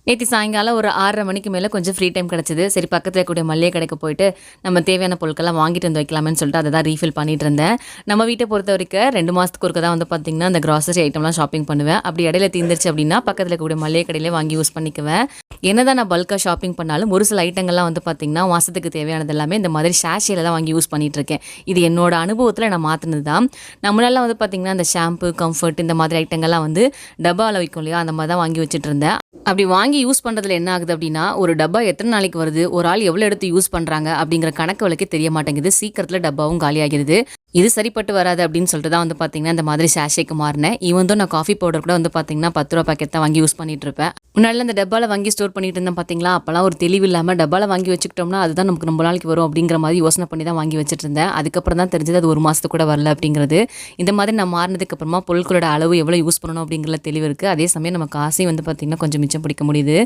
நேற்று சாயங்காலம் ஒரு 6:30 மணிக்கு மேலே கொஞ்சம் ஃப்ரீ டைம் கிடச்சிது. சரி பக்கத்தில் இருக்கக்கூடிய மளிகை கடைக்கு போயிட்டு நம்ம தேவையான பொருட்கள்லாம் வாங்கிட்டு வந்து வைக்கலாமேன்னு சொல்லிட்டு அதை தான் ரீஃபில் பண்ணிட்டு இருந்தேன். நம்ம வீட்டை பொறுத்த வரைக்கும் 2 மாதத்துக்கு ஒருக்க தான் வந்து பார்த்திங்கன்னா அந்த கிராசரி ஐட்டம்லாம் ஷாப்பிங் பண்ணுவேன். அப்படி இடையில தீர்ந்துருச்சு அப்படின்னா பக்கத்தில் இருக்கக்கூடிய மளிகை கடையிலே வாங்கி யூஸ் பண்ணிக்குவேன். என்னதான் நான் பல்காக ஷாப்பிங் பண்ணாலும் ஒரு சில ஐட்டங்கள்லாம் வந்து பார்த்திங்கன்னா மாதத்துக்கு தேவையானது எல்லாமே இந்த மாதிரி ஷாஷியில் தான் வாங்கி யூஸ் பண்ணிட்டு இருக்கேன். இது என்னோட அனுபவத்தில் நான் மாற்றினது தான். நான் முன்னெல்லாம் வந்து பார்த்திங்கன்னா அந்த ஷாம்பு, கம்ஃபர்ட் இந்த மாதிரி ஐட்டங்கள்லாம் வந்து டப்பாவில் வைக்கும் இல்லையா, அந்த மாதிரி தான் வாங்கி வச்சுட்டு இருந்தேன். அப்படி வாங்கி யூஸ் பண்ணுறதுல என்ன ஆகுது அப்படின்னா, ஒரு டப்பா எத்தனை நாளைக்கு வருது, ஒரு ஆள் எவ்வளோ எடுத்து யூஸ் பண்ணுறாங்க அப்படிங்கிற கணக்கு வழக்கே தெரிய மாட்டேங்குது. சீக்கிரத்தில் டப்பாவும் காலியாகிடுது. இது சரிப்பட்டு வராது அப்படின்னு சொல்லிட்டு தான் வந்து பார்த்தீங்கன்னா இந்த மாதிரி சாஷேக்கு மாறினேன். ஈவன் நான் காஃபி பவுடர் கூட வந்து பார்த்தீங்கன்னா ₹10 பாக்கெட் தான் வாங்கி யூஸ் பண்ணிட்டு இருப்பேன். முன்னாடி அந்த டப்பாவில் வாங்கி ஸ்டோர் பண்ணிட்டு இருந்தேன் பார்த்தீங்களா, அப்போலாம் ஒரு தெளிவு இல்லாமல் டப்பாவில் வாங்கி வச்சுக்கிட்டோம்னா அதுதான் நமக்கு ரொம்ப நாளைக்கு வரும் அப்படிங்கிற மாதிரி யோசனை பண்ணி தான் வாங்கி வச்சுட்டு இருந்தேன். அதுக்கப்புறம் தான் தெரிஞ்சது அது 1 மாதத்துக்கு கூட வரல அப்படிங்கிறது. இந்த மாதிரி நான் மாறினதுக்கு அப்புறமா பொருட்களோட அளவு எவ்வளோ யூஸ் பண்ணணும் அப்படிங்கிற தெளிவு இருக்குது. அதே சமயம் நம்ம காசையும் வந்து பார்த்தீங்கன்னா கொஞ்சம் மிச்சம் பிடிக்க முடியுது.